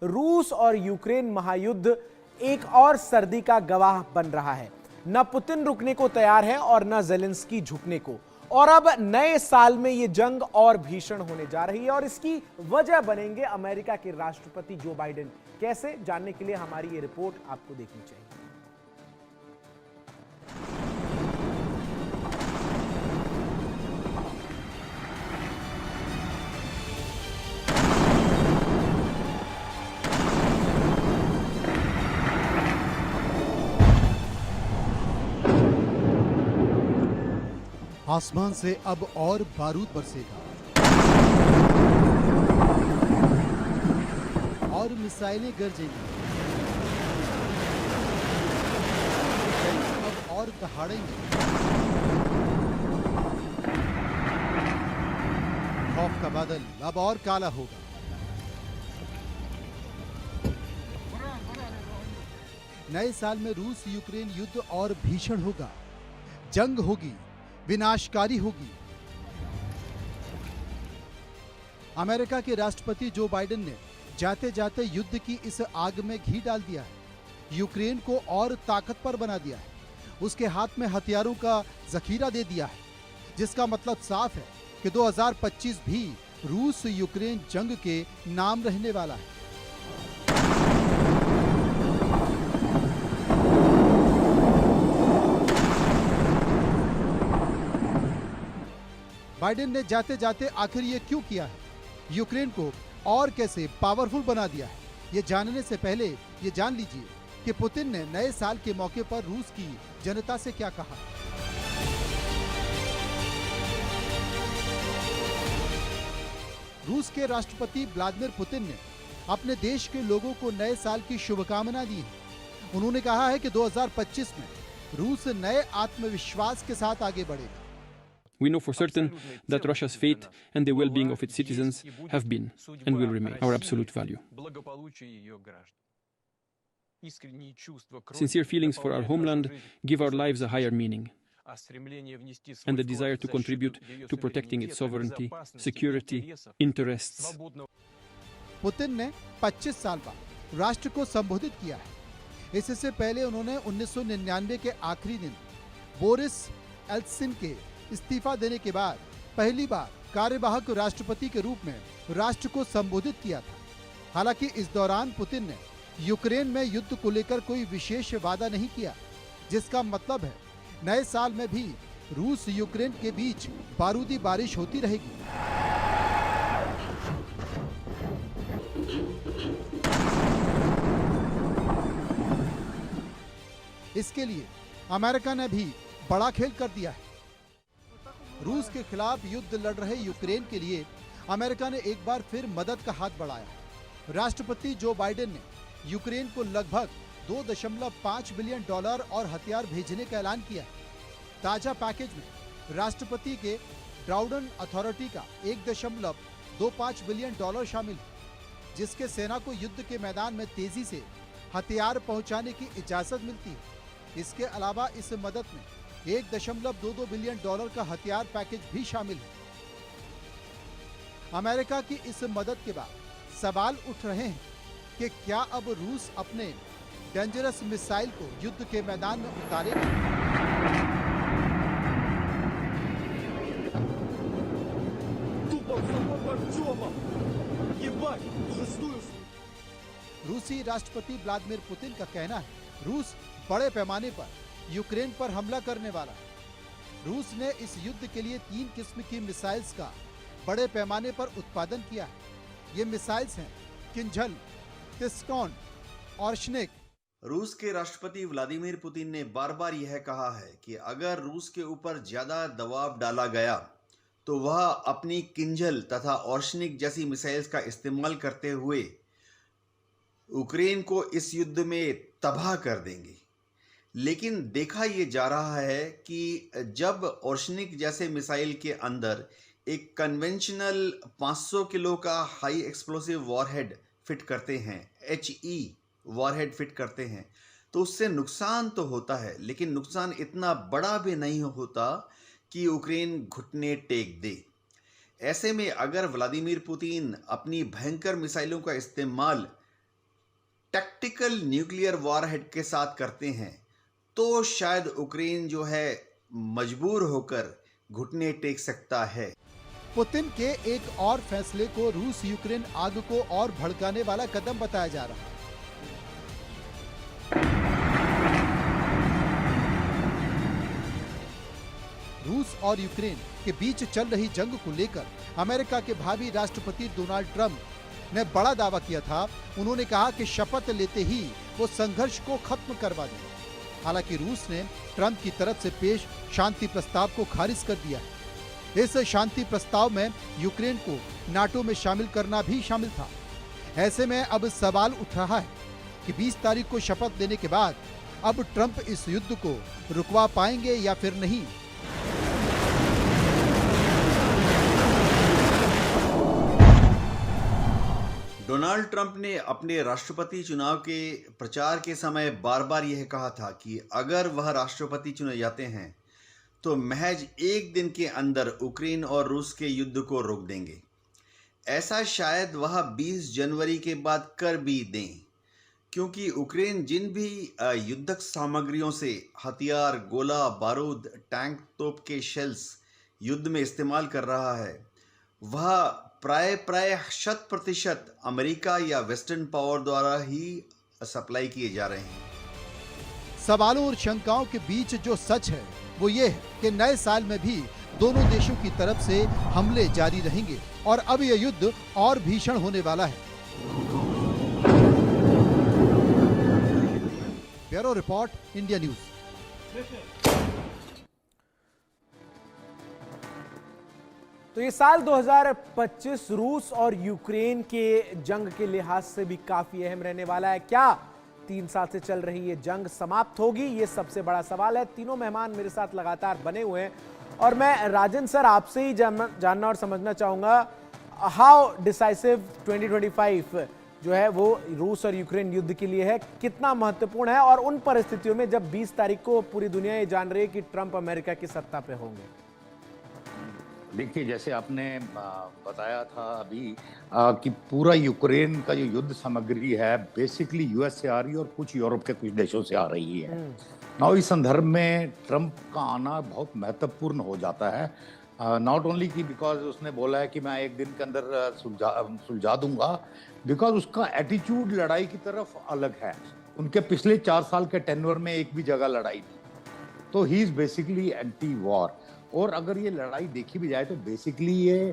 रूस और यूक्रेन महायुद्ध एक और सर्दी का गवाह बन रहा है। न पुतिन रुकने को तैयार है और न जेलेंस्की झुकने को। और अब नए साल में यह जंग और भीषण होने जा रही है और इसकी वजह बनेंगे अमेरिका के राष्ट्रपति जो बाइडेन। कैसे, जानने के लिए हमारी ये रिपोर्ट आपको देखनी चाहिए। आसमान से अब और बारूद बरसेगा और मिसाइलें गरजेंगी। अब और दहाड़ेंगे। खौफ का बादल अब और काला होगा। नए साल में रूस यूक्रेन युद्ध और भीषण होगा। जंग होगी, विनाशकारी होगी। अमेरिका के राष्ट्रपति जो बाइडेन ने जाते जाते युद्ध की इस आग में घी डाल दिया है। यूक्रेन को और ताकतवर बना दिया है। उसके हाथ में हथियारों का जखीरा दे दिया है, जिसका मतलब साफ है कि 2025 भी रूस यूक्रेन जंग के नाम रहने वाला है। बाइडेन ने जाते जाते आखिर ये क्यों किया है, यूक्रेन को और कैसे पावरफुल बना दिया है, ये जानने से पहले ये जान लीजिए कि पुतिन ने नए साल के मौके पर रूस की जनता से क्या कहा। रूस के राष्ट्रपति व्लादिमीर पुतिन ने अपने देश के लोगों को नए साल की शुभकामना दी है। उन्होंने कहा है कि 2025 में रूस नए आत्मविश्वास के साथ आगे बढ़ेगा। We know for certain that Russia's fate and the well-being of its citizens have been and will remain our absolute value. Sincere feelings for our homeland give our lives a higher meaning, and the desire to contribute to protecting its sovereignty, security, interests. Putin ने 25 साल बाद राष्ट्र को संबोधित किया है। इससे पहले उन्होंने 1999 के आखिरी दिन बोरिस एल्त्सिन के इस्तीफा देने के बाद पहली बार कार्यवाहक राष्ट्रपति के रूप में राष्ट्र को संबोधित किया था। हालांकि इस दौरान पुतिन ने यूक्रेन में युद्ध को लेकर कोई विशेष वादा नहीं किया, जिसका मतलब है नए साल में भी रूस यूक्रेन के बीच बारूदी बारिश होती रहेगी। इसके लिए अमेरिका ने भी बड़ा खेल कर दिया है। रूस के खिलाफ युद्ध लड़ रहे यूक्रेन के लिए अमेरिका ने एक बार फिर मदद का हाथ बढ़ाया। राष्ट्रपति जो बाइडेन ने यूक्रेन को लगभग $2.5 बिलियन और हथियार भेजने का ऐलान किया है। ताजा पैकेज में राष्ट्रपति के ड्राउडन अथॉरिटी का $1.25 बिलियन शामिल है, जिसके सेना को युद्ध के मैदान में तेजी से हथियार पहुंचाने की इजाजत मिलती है। इसके अलावा इस मदद में $1.22 बिलियन का हथियार पैकेज भी शामिल है। अमेरिका की इस मदद के बाद सवाल उठ रहे हैं कि क्या अब रूस अपने डेंजरस मिसाइल को युद्ध के मैदान में उतारेगा। रूसी राष्ट्रपति व्लादिमीर पुतिन का कहना है, रूस बड़े पैमाने पर यूक्रेन पर हमला करने वाला है। रूस ने इस युद्ध के लिए 3 किस्म की मिसाइल्स का बड़े पैमाने पर उत्पादन किया है। ये मिसाइल्स हैं किंझल, तिस्कॉन और स्नेक। रूस के राष्ट्रपति व्लादिमीर पुतिन ने बार बार यह कहा है कि अगर रूस के ऊपर ज्यादा दबाव डाला गया तो वह अपनी किंझल तथा ऑर्शनिक जैसी मिसाइल्स का इस्तेमाल करते हुए यूक्रेन को इस युद्ध में तबाह कर देंगे। लेकिन देखा यह जा रहा है कि जब ऑर्शनिक जैसे मिसाइल के अंदर एक कन्वेंशनल 500 किलो का हाई एक्सप्लोसिव वॉरहेड फिट करते हैं, HE वॉरहेड फिट करते हैं, तो उससे नुकसान तो होता है, लेकिन नुकसान इतना बड़ा भी नहीं होता कि यूक्रेन घुटने टेक दे। ऐसे में अगर व्लादिमीर पुतिन अपनी भयंकर मिसाइलों का इस्तेमाल टैक्टिकल न्यूक्लियर वॉरहेड के साथ करते हैं तो शायद यूक्रेन जो है मजबूर होकर घुटने टेक सकता है। पुतिन के एक और फैसले को रूस यूक्रेन आग को और भड़काने वाला कदम बताया जा रहा है। रूस और यूक्रेन के बीच चल रही जंग को लेकर अमेरिका के भावी राष्ट्रपति डोनाल्ड ट्रंप ने बड़ा दावा किया था। उन्होंने कहा कि शपथ लेते ही वो संघर्ष को खत्म करवा देंगे। हालांकि रूस ने ट्रंप की तरफ से पेश शांति प्रस्ताव को खारिज कर दिया है। इस शांति प्रस्ताव में यूक्रेन को नाटो में शामिल करना भी शामिल था। ऐसे में अब सवाल उठ रहा है कि 20 तारीख को शपथ लेने के बाद अब ट्रंप इस युद्ध को रुकवा पाएंगे या फिर नहीं। डोनाल्ड ट्रंप ने अपने राष्ट्रपति चुनाव के प्रचार के समय बार बार यह कहा था कि अगर वह राष्ट्रपति चुने जाते हैं तो महज एक दिन के अंदर यूक्रेन और रूस के युद्ध को रोक देंगे। ऐसा शायद वह 20 जनवरी के बाद कर भी दें, क्योंकि यूक्रेन जिन भी युद्धक सामग्रियों से हथियार, गोला बारूद, टैंक, तोप के शेल्स युद्ध में इस्तेमाल कर रहा है वह प्राय 100% अमेरिका या वेस्टर्न पावर द्वारा ही सप्लाई किए जा रहे हैं। सवालों और शंकाओं के बीच जो सच है वो ये है कि नए साल में भी दोनों देशों की तरफ से हमले जारी रहेंगे और अब यह युद्ध और भीषण होने वाला है। Bureau report, India news. तो ये साल 2025 रूस और यूक्रेन के जंग के लिहाज से भी काफी अहम रहने वाला है। क्या 3 साल से चल रही ये जंग समाप्त होगी? ये सबसे बड़ा सवाल है। तीनों मेहमान मेरे साथ लगातार बने हुए हैं और मैं राजन सर आपसे ही जानना और समझना चाहूंगा, हाउ डिसाइसिव 2025 जो है वो रूस और यूक्रेन युद्ध के लिए है, कितना महत्वपूर्ण है और उन परिस्थितियों में जब 20 तारीख को पूरी दुनिया ये जान रही है कि ट्रंप अमेरिका की सत्ता पे होंगे। देखिए, जैसे आपने बताया था अभी कि पूरा यूक्रेन का जो युद्ध सामग्री है बेसिकली यूएस से आ रही है और कुछ यूरोप के कुछ देशों से आ रही है। नाउ इस संदर्भ में ट्रंप का आना बहुत महत्वपूर्ण हो जाता है, नॉट ओनली कि बिकॉज उसने बोला है कि मैं एक दिन के अंदर सुलझा दूंगा, बिकॉज उसका एटीट्यूड लड़ाई की तरफ अलग है। उनके पिछले 4 साल के टेन्योर में एक भी जगह लड़ाई नहीं, तो he is basically anti war. और अगर ये लड़ाई देखी भी जाए तो बेसिकली ये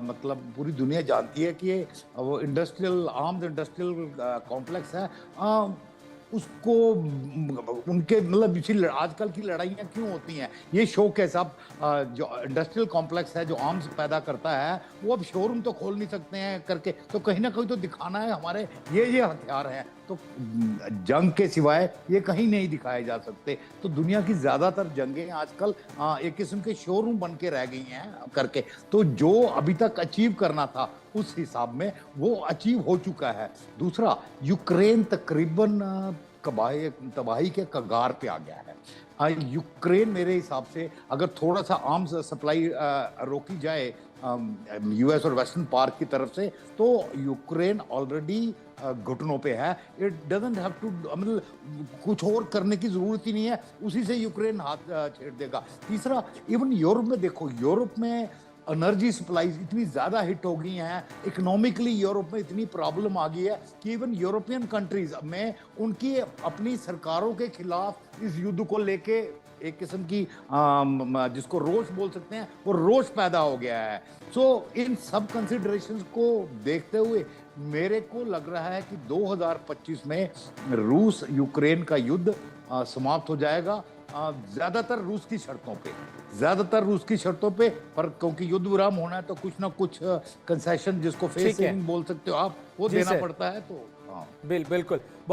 मतलब पूरी दुनिया जानती है कि ये वो आर्म्स इंडस्ट्रियल कॉम्प्लेक्स है, उसको उनके मतलब इसी आजकल की लड़ाइयाँ क्यों होती हैं, ये शो के सब जो इंडस्ट्रियल कॉम्प्लेक्स है जो आर्म्स पैदा करता है वो अब शोरूम तो खोल नहीं सकते हैं करके, तो कहीं ना कहीं तो दिखाना है हमारे ये हथियार हैं, तो जंग के सिवाय ये कहीं नहीं दिखाए जा सकते। तो दुनिया की ज़्यादातर जंगें आजकल एक किस्म के शोरूम बन के रह गई हैं करके, तो जो अभी तक अचीव करना था उस हिसाब में वो अचीव हो चुका है। दूसरा, यूक्रेन तकरीबन तबाही के कगार पे आ गया है। यूक्रेन मेरे हिसाब से अगर थोड़ा सा आर्म्स सप्लाई रोकी जाए यूएस और वेस्टर्न पार्क की तरफ से, तो यूक्रेन ऑलरेडी घुटनों पे है। इट डजंट हैव टू, मतलब कुछ और करने की जरूरत ही नहीं है, उसी से यूक्रेन हाथ छेड़ देगा। तीसरा, इवन यूरोप में देखो, यूरोप में एनर्जी सप्लाईज इतनी ज़्यादा हिट हो गई हैं, इकोनॉमिकली यूरोप में इतनी प्रॉब्लम आ गई है कि इवन यूरोपियन कंट्रीज में उनकी अपनी सरकारों के खिलाफ इस युद्ध को लेके एक किस्म की जिसको रोष बोल सकते हैं वो रोष पैदा हो गया है। सो इन सब कंसिडरेशंस को देखते हुए मेरे को लग रहा है कि 2025 में रूस यूक्रेन का युद्ध समाप्त हो जाएगा, ज्यादातर रूस की शर्तों पे, पर क्योंकि युद्ध विराम होना है तो कुछ ना कुछ कंसेशन जिसको फेस बोल सकते हो आप, वो देना पड़ता है। तो हाँ, बिल्कुल।